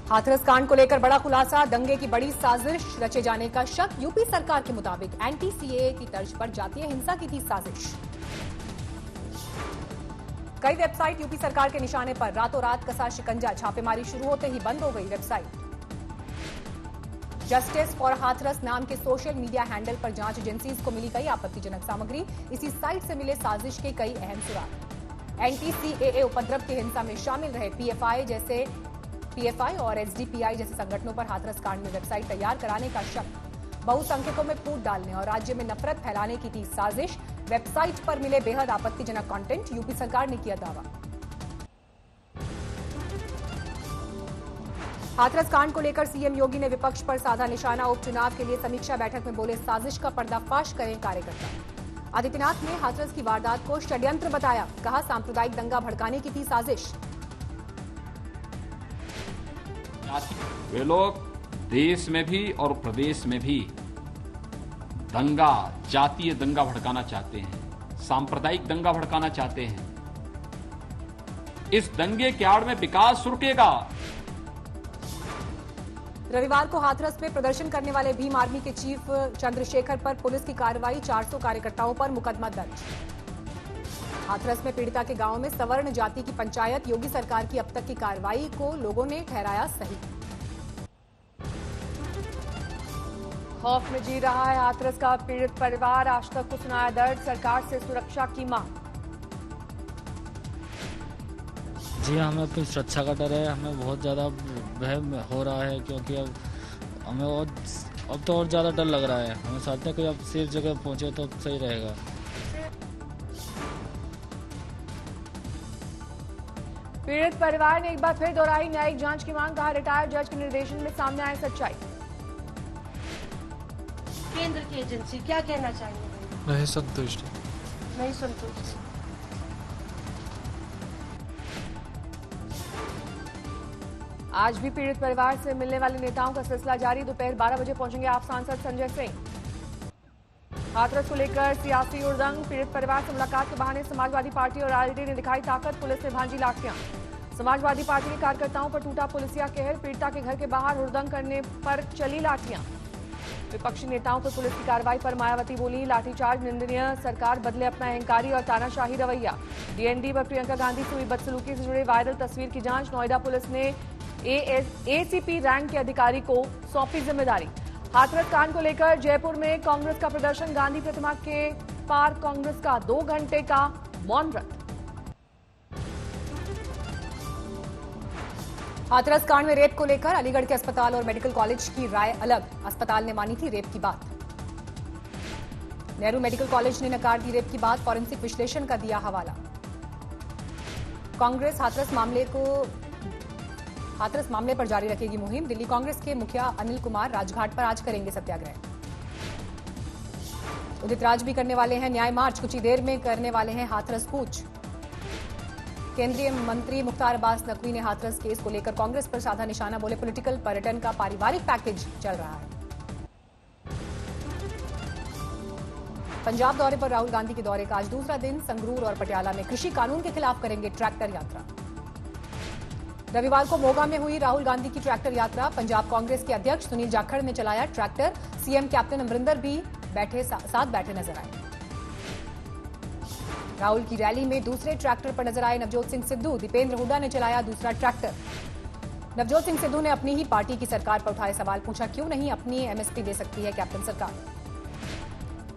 हाथरस कांड को लेकर बड़ा खुलासा, दंगे की बड़ी साजिश रचे जाने का शक। यूपी सरकार के मुताबिक एंटी सीएए की तर्ज पर जातीय हिंसा की थी साजिश। कई वेबसाइट यूपी सरकार के निशाने पर, रातों रात कसा शिकंजा, छापेमारी शुरू होते ही बंद हो गई वेबसाइट। जस्टिस फॉर हाथरस नाम के सोशल मीडिया हैंडल पर जांच एजेंसीज को मिली कई आपत्तिजनक सामग्री। इसी साइट से मिले साजिश के कई अहम सुराग। एंटी सीएए उपद्रव की हिंसा में शामिल रहे पीएफआई और एसडीपीआई जैसे संगठनों पर हाथरस कांड में वेबसाइट तैयार कराने का शक। बहुसंख्यकों में फूट डालने और राज्य में नफरत फैलाने की थी साजिश। वेबसाइट पर मिले बेहद आपत्तिजनक कंटेंट, यूपी सरकार ने किया दावा। हाथरस कांड को लेकर सीएम योगी ने विपक्ष पर साधा निशाना। उपचुनाव के लिए समीक्षा बैठक में बोले, साजिश का पर्दाफाश करें कार्यकर्ता। आदित्यनाथ ने हाथरस की वारदात को षड्यंत्र बताया, कहा सांप्रदायिक दंगा भड़काने की थी साजिश। वे लोग देश में भी और प्रदेश में भी दंगा, जातीय दंगा भड़काना चाहते हैं, सांप्रदायिक दंगा भड़काना चाहते हैं। इस दंगे के आड़ में विकास रुकेगा। रविवार को हाथरस में प्रदर्शन करने वाले भीम आर्मी के चीफ चंद्रशेखर पर पुलिस की कार्रवाई, 400 कार्यकर्ताओं पर मुकदमा दर्ज। हाथरस में पीड़िता के गांव में सवर्ण जाति की पंचायत, योगी सरकार की अब तक की कार्रवाई को लोगों ने ठहराया सही। खौफ में जी रहा है हाथरस का पीड़ित परिवार, आज तक को सुनाया दर्द, सरकार से सुरक्षा की मांग। जी हमें अपनी सुरक्षा का डर है, हमें बहुत ज़्यादा वहम हो रहा है क्योंकि अब हमें अब तो और ज़्यादा डर लग रहा है। हमें चाहते हैं कि अब सेफ जगह पहुंचे तो सही रहेगा। पीड़ित परिवार ने एक बार फिर दोहराई न्यायिक जांच की मांग, कहा रिटायर्ड जज के निर्देशन में सामने आए सच्चाई। केंद्र की एजेंसी क्या कहना चाहेंगे? नहीं संतुष्ट। नहीं संतुष्ट। आज भी पीड़ित परिवार से मिलने वाले नेताओं का सिलसिला जारी। दोपहर 12 बजे पहुंचेंगे आप सांसद संजय सिंह। हाथरस को लेकर सियासी उड़दंग, पीड़ित परिवार से मुलाकात के बहाने समाजवादी पार्टी और आरजेडी ने दिखाई ताकत, पुलिस ने भांजी लाठियां। समाजवादी पार्टी के कार्यकर्ताओं पर टूटा पुलिसिया कहर, पीड़िता के घर के बाहर हुड़दंग करने पर चली लाठियां। विपक्षी नेताओं पर पुलिस की कार्रवाई पर मायावती बोली, लाठीचार्ज निंदनीय, सरकार बदले अपना अहंकारी और तानाशाही रवैया। डीएनडी पर प्रियंका गांधी से हुई बदसलूकी से जुड़े वायरल तस्वीर की जांच, नोएडा पुलिस ने एसीपी रैंक के अधिकारी को सौंपी जिम्मेदारी। हाथरस कांड को लेकर जयपुर में कांग्रेस का प्रदर्शन, गांधी प्रतिमा के पार कांग्रेस का 2 घंटे का मौन व्रत। हाथरस कांड में रेप को लेकर अलीगढ़ के अस्पताल और मेडिकल कॉलेज की राय अलग। अस्पताल ने मानी थी रेप की बात, नेहरू मेडिकल कॉलेज ने नकार दी रेप की बात, फॉरेंसिक विश्लेषण का दिया हवाला। कांग्रेस हाथरस मामले पर जारी रखेगी मुहिम। दिल्ली कांग्रेस के मुखिया अनिल कुमार राजघाट पर आज करेंगे सत्याग्रह। उदित राज भी करने वाले हैं न्याय मार्च, कुछ ही देर में करने वाले हैं हाथरस कूच। केंद्रीय मंत्री मुख्तार अब्बास नकवी ने हाथरस केस को लेकर कांग्रेस पर साधा निशाना, बोले पॉलिटिकल पर्यटन का पारिवारिक पैकेज चल रहा है। पंजाब दौरे पर राहुल गांधी के दौरे का आज दूसरा दिन, संगरूर और पटियाला में कृषि कानून के खिलाफ करेंगे ट्रैक्टर यात्रा। रविवार को मोगा में हुई राहुल गांधी की ट्रैक्टर यात्रा, पंजाब कांग्रेस के अध्यक्ष सुनील जाखड़ ने चलाया ट्रैक्टर, सीएम कैप्टन अमरिंदर भी साथ बैठे नजर आए। राहुल की रैली में दूसरे ट्रैक्टर पर नजर आए नवजोत सिंह सिद्धू, दीपेंद्र हुड्डा ने चलाया दूसरा ट्रैक्टर। नवजोत सिंह सिद्धू ने अपनी ही पार्टी की सरकार पर उठाए सवाल, पूछा क्यों नहीं अपनी एमएसपी दे सकती है कैप्टन सरकार।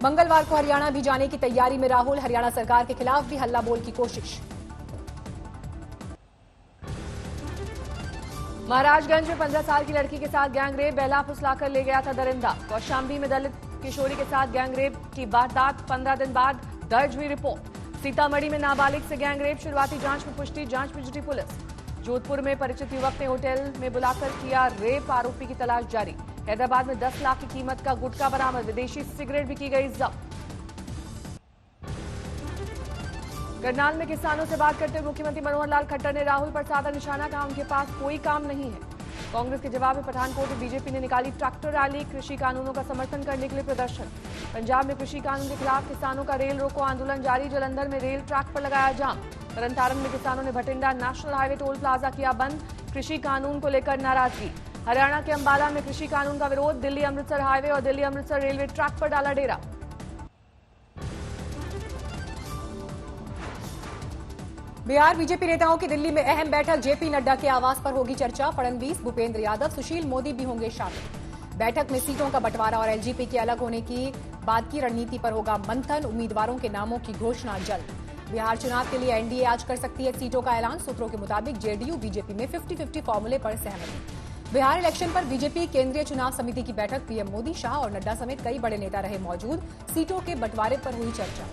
मंगलवार को हरियाणा भी जाने की तैयारी में राहुल, हरियाणा सरकार के खिलाफ भी हल्ला बोल की कोशिश। महाराजगंज में 15 साल की लड़की के साथ गैंगरेप, बहला फुसलाकर ले गया था दरिंदा। कौशाम्बी में दलित किशोरी के साथ गैंगरेप की वारदात, 15 दिन बाद दर्ज हुई रिपोर्ट। सीतामढ़ी में नाबालिग से गैंगरेप, शुरुआती जांच में पुष्टि, जांच में जुटी पुलिस। जोधपुर में परिचित युवक ने होटल में बुलाकर किया रेप, आरोपी की तलाश जारी। हैदराबाद में 10 लाख की कीमत का गुटखा बरामद, विदेशी सिगरेट भी की गई जब्त। करनाल में किसानों से बात करते हुए मुख्यमंत्री मनोहर लाल खट्टर ने राहुल पर साधा निशाना, कहा उनके पास कोई काम नहीं है। कांग्रेस के जवाब में पठानकोट में बीजेपी ने निकाली ट्रैक्टर रैली, कृषि कानूनों का समर्थन करने के लिए प्रदर्शन। पंजाब में कृषि कानून के खिलाफ किसानों का रेल रोको आंदोलन जारी, जलंधर में रेल ट्रैक पर लगाया जाम। तरनतारन में किसानों ने Bathinda national highway toll plaza किया बंद। कृषि कानून को लेकर नाराजगी। हरियाणा के अंबाला में कृषि कानून का विरोध, दिल्ली अमृतसर हाईवे और दिल्ली अमृतसर रेलवे ट्रैक पर डाला डेरा। बिहार बीजेपी नेताओं की दिल्ली में अहम बैठक, जेपी नड्डा के आवास पर होगी चर्चा। फडणवीस, भूपेंद्र यादव, सुशील मोदी भी होंगे शामिल। बैठक में सीटों का बंटवारा और एलजेपी के अलग होने की बात की रणनीति पर होगा मंथन। उम्मीदवारों के नामों की घोषणा जल्द। बिहार चुनाव के लिए एनडीए आज कर सकती है सीटों का ऐलान। सूत्रों के मुताबिक जेडीयू बीजेपी में 50-50 फॉर्मूले पर सहमति। बिहार इलेक्शन पर बीजेपी केंद्रीय चुनाव समिति की बैठक, पीएम मोदी, शाह और नड्डा समेत कई बड़े नेता रहे मौजूद। सीटों के बंटवारे पर हुई चर्चा।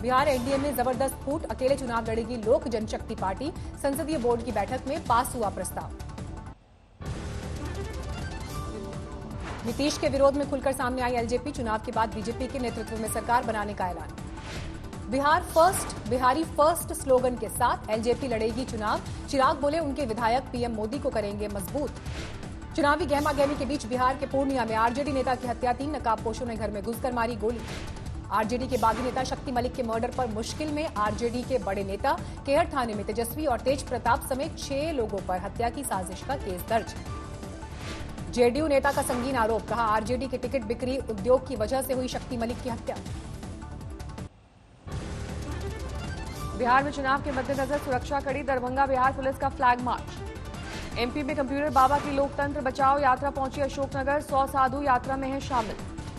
बिहार एनडीए में जबरदस्त फूट, अकेले चुनाव लड़ेगी लोक जनशक्ति पार्टी। संसदीय बोर्ड की बैठक में पास हुआ प्रस्ताव। नीतीश के विरोध में खुलकर सामने आई एलजेपी। चुनाव के बाद बीजेपी के नेतृत्व में सरकार बनाने का ऐलान। Bihar first, Bihari first slogan के साथ एलजेपी लड़ेगी चुनाव। चिराग बोले उनके विधायक पीएम मोदी को करेंगे मजबूत। चुनावी गहमागहमी के बीच बिहार के पूर्णिया में आरजेडी नेता की हत्या, 3 नकाबपोशों ने घर में घुसकर मारी गोली। आरजेडी के बागी नेता शक्ति मलिक के मर्डर पर मुश्किल में आरजेडी के बड़े नेता। केहर थाने में तेजस्वी और तेज प्रताप समेत 6 लोगों पर हत्या की साजिश का केस दर्ज। जेडीयू नेता का संगीन आरोप, कहा आरजेडी के टिकट बिक्री उद्योग की वजह से हुई शक्ति मलिक की हत्या। बिहार में चुनाव के मद्देनजर सुरक्षा कड़ी, दरभंगा बिहार पुलिस का फ्लैग मार्च। एमपी में कंप्यूटर बाबा की लोकतंत्र बचाओ यात्रा पहुंची अशोकनगर, 100 साधु यात्रा में हैं शामिल।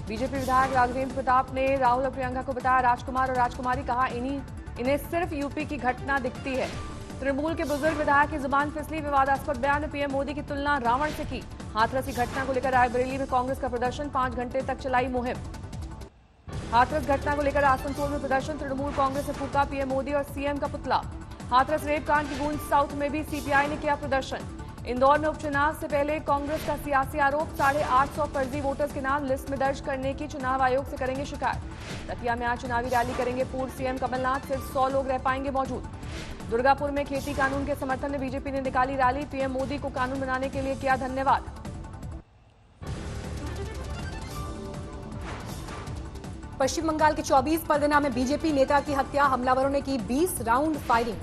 बीजेपी विधायक राघवेंद्र प्रताप ने राहुल और प्रियंका को बताया राजकुमार और राजकुमारी, कहा इन्हें सिर्फ यूपी की घटना दिखती है। तृणमूल के बुजुर्ग विधायक की जुबान फिसली, विवादास्पद बयान में पीएम मोदी की तुलना रावण से की। हाथरस की घटना को लेकर रायबरेली में कांग्रेस का प्रदर्शन, 5 घंटे तक चलाई मुहिम। हाथरस घटना को लेकर आसनसोल में प्रदर्शन, तृणमूल कांग्रेस ने फूका पीएम मोदी और सीएम का पुतला। हाथरस रेप कांड की गूंज, साउथ में भी सीपीआई ने किया प्रदर्शन। इंदौर में उपचुनाव से पहले कांग्रेस का सियासी आरोप, 850 फर्जी वोटर्स के नाम लिस्ट में दर्ज करने की चुनाव आयोग से करेंगे शिकायत। दतिया में आज चुनावी रैली करेंगे पूर्व सीएम कमलनाथ, सिर्फ 100 लोग रह पाएंगे मौजूद। दुर्गापुर में खेती कानून के समर्थन में बीजेपी ने निकाली रैली, पीएम मोदी को कानून बनाने के लिए किया धन्यवाद। पश्चिम बंगाल के 24 परगना में बीजेपी नेता की हत्या, हमलावरों ने की 20 राउंड फायरिंग।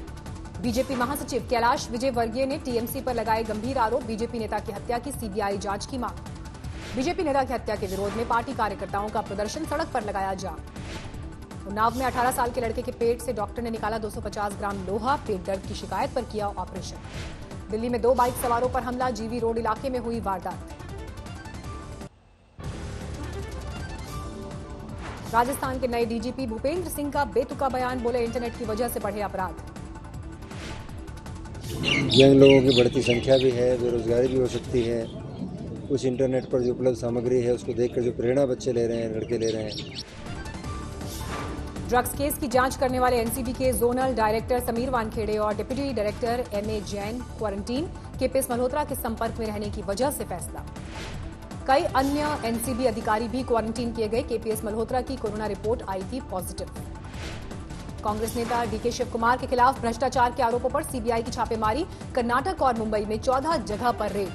बीजेपी महासचिव कैलाश विजयवर्गीय ने टीएमसी पर लगाए गंभीर आरोप, बीजेपी नेता की हत्या की सीबीआई जांच की मांग। बीजेपी नेता की हत्या के विरोध में पार्टी कार्यकर्ताओं का प्रदर्शन, सड़क पर लगाया जाम। उन्नाव में 18 साल के लड़के के पेट से डॉक्टर ने निकाला 250 ग्राम लोहा, पेट दर्द की शिकायत पर किया ऑपरेशन। दिल्ली में 2 बाइक सवारों पर हमला, जीवी रोड इलाके में हुई वारदात। राजस्थान के नए डीजीपी भूपेंद्र सिंह का बेतुका बयान, बोले इंटरनेट की वजह से बढ़े अपराध। यंग लोगों की बढ़ती संख्या भी है, बेरोजगारी भी हो सकती है। कुछ इंटरनेट पर जो उपलब्ध सामग्री है उसको देखकर जो प्रेरणा बच्चे ले रहे हैं, लड़के ले रहे हैं। ड्रग्स केस की जांच करने वाले एनसीबी के जोनल डायरेक्टर समीर वानखेड़े और deputy director MA Jain quarantine, KPS Malhotra के संपर्क में रहने की वजह से फैसला। कई अन्य एनसीबी अधिकारी भी क्वारंटीन किए गए, केपीएस मल्होत्रा की कोरोना रिपोर्ट आई थी पॉजिटिव। कांग्रेस नेता डीके शिव कुमार के खिलाफ भ्रष्टाचार के आरोपों पर सीबीआई की छापेमारी, कर्नाटक और मुंबई में 14 जगह पर रेड।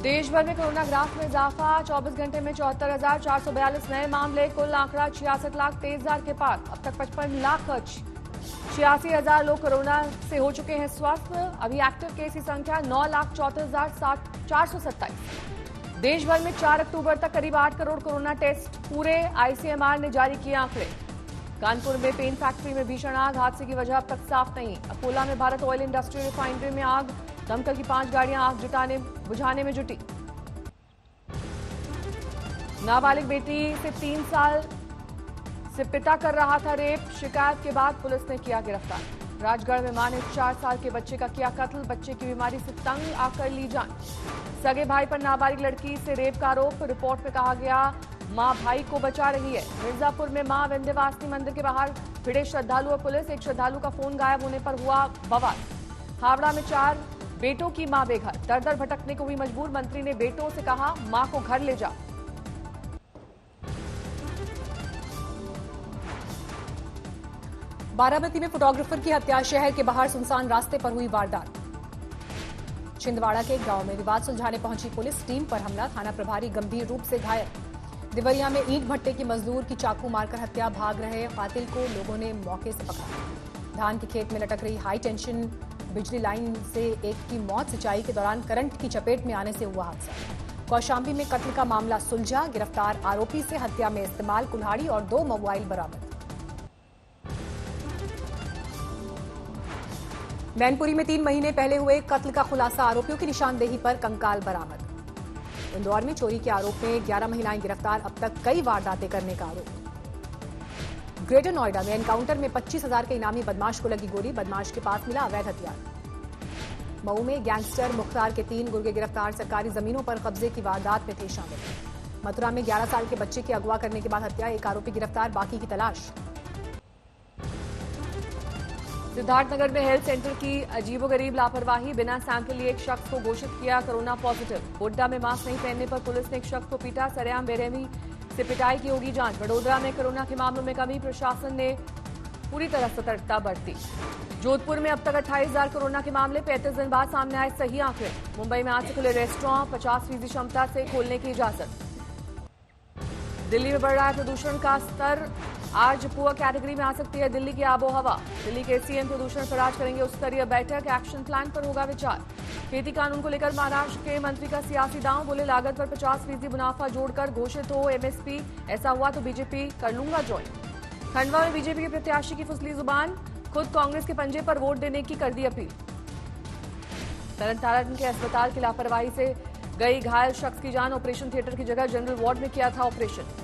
देश भर में कोरोना ग्राफ में इजाफा, 24 घंटे में 74,442 नए मामले, कुल आंकड़ा 66,23,000 के पार। अब तक 55,86,000 लोग कोरोना से हो चुके हैं स्वस्थ। अभी एक्टिव केस की संख्या 9,74,427। देश भर में 4 अक्टूबर तक करीब 8 करोड़ कोरोना टेस्ट पूरे, आईसीएमआर ने जारी किए आंकड़े। कानपुर में पेन फैक्ट्री में भीषण आग, हादसे की वजह अब तक साफ नहीं। अकोला में भारत ऑयल इंडस्ट्री रिफाइनरी में आग, दमकल की 5 गाड़ियां आग बुझाने में जुटी। नाबालिग बेटी से 3 साल से पिता कर रहा था रेप, शिकायत के बाद पुलिस ने किया गिरफ्तार। राजगढ़ में मां ने 4 साल के बच्चे का किया कत्ल, बच्चे की बीमारी से तंग आकर ली जान। सगे भाई पर नाबालिग लड़की से रेप का आरोप, रिपोर्ट में कहा गया मां भाई को बचा रही है। मिर्जापुर में मां विंध्यवासिनी मंदिर के बाहर भिड़े श्रद्धालु और पुलिस, एक श्रद्धालु का फोन गायब होने पर हुआ बवाल। हावड़ा में 4 बेटों की मां बेघर, दर दर भटकने को हुई मजबूर, मंत्री ने बेटों से कहा मां को घर ले जाओ। बारामती में फोटोग्राफर की हत्या, शहर के बाहर सुनसान रास्ते पर हुई वारदात। छिंदवाड़ा के गांव में विवाद सुलझाने पहुंची पुलिस, टीम पर हमला, थाना प्रभारी गंभीर रूप से घायल। देवरिया में ईंट भट्टे की मजदूर की चाकू मारकर हत्या, भाग रहे कातिल को लोगों ने मौके से पकड़ा। धान के खेत में लटक रही हाई टेंशन बिजली लाइन से एक की मौत, सिंचाई के दौरान करंट की चपेट में आने से हुआ हादसा। कौशाम्बी में कत्ल का मामला सुलझा, गिरफ्तार आरोपी से हत्या में इस्तेमाल कुल्हाड़ी और 2 मोबाइल बरामद। मैनपुरी में 3 महीने पहले हुए कत्ल का खुलासा, आरोपियों की निशानदेही पर कंकाल बरामद। इंदौर में चोरी के आरोप में 11 महिलाएं गिरफ्तार, अब तक कई वारदातें करने का आरोप। ग्रेटर नोएडा में एनकाउंटर में 25,000 के इनामी बदमाश को लगी गोली, बदमाश के पास मिला अवैध हथियार। मऊ में गैंगस्टर मुख्तार के 3 गुर्गे गिरफ्तार, सरकारी जमीनों पर कब्जे की वारदात में थे शामिल। मथुरा में 11 साल के बच्चे की अगवा करने के बाद हत्या, एक आरोपी गिरफ्तार, बाकी की तलाश। सिद्धार्थनगर में हेल्थ सेंटर की अजीबोगरीब लापरवाही, बिना सैंपल लिए एक शख्स को घोषित किया कोरोना पॉजिटिव। गोड्डा में मास्क नहीं पहनने पर पुलिस ने एक शख्स को पीटा, सरेआम बेरहमी से पिटाई की होगी जांच। वडोदरा में कोरोना के मामलों में कमी, प्रशासन ने पूरी तरह सतर्कता बरती। जोधपुर में अब तक 28,000 कोरोना के मामले, 35 दिन बाद सामने आए सही आंकड़े। मुंबई में आज से खुले रेस्टोरेंट, 50% क्षमता से खोलने की इजाजत। दिल्ली में बढ़ रहा है प्रदूषण का स्तर, आज पुअर कैटेगरी में आ सकती है दिल्ली की आबोहवा। दिल्ली के सीएम प्रदूषण पर आज करेंगे उच्च स्तरीय बैठक, एक्शन प्लान पर होगा विचार। खेती कानून को लेकर महाराष्ट्र के मंत्री का सियासी दांव, बोले लागत पर 50% मुनाफा जोड़कर घोषित हो एमएसपी, ऐसा हुआ तो बीजेपी कर लूंगा ज्वाइन। खंडवा में बीजेपी के प्रत्याशी की फुसली जुबान, खुद कांग्रेस के पंजे पर वोट देने की कर दी अपील। तरनतारण के अस्पताल की लापरवाही से गई घायल शख्स की जान, ऑपरेशन थिएटर की जगह जनरल वार्ड में किया था ऑपरेशन।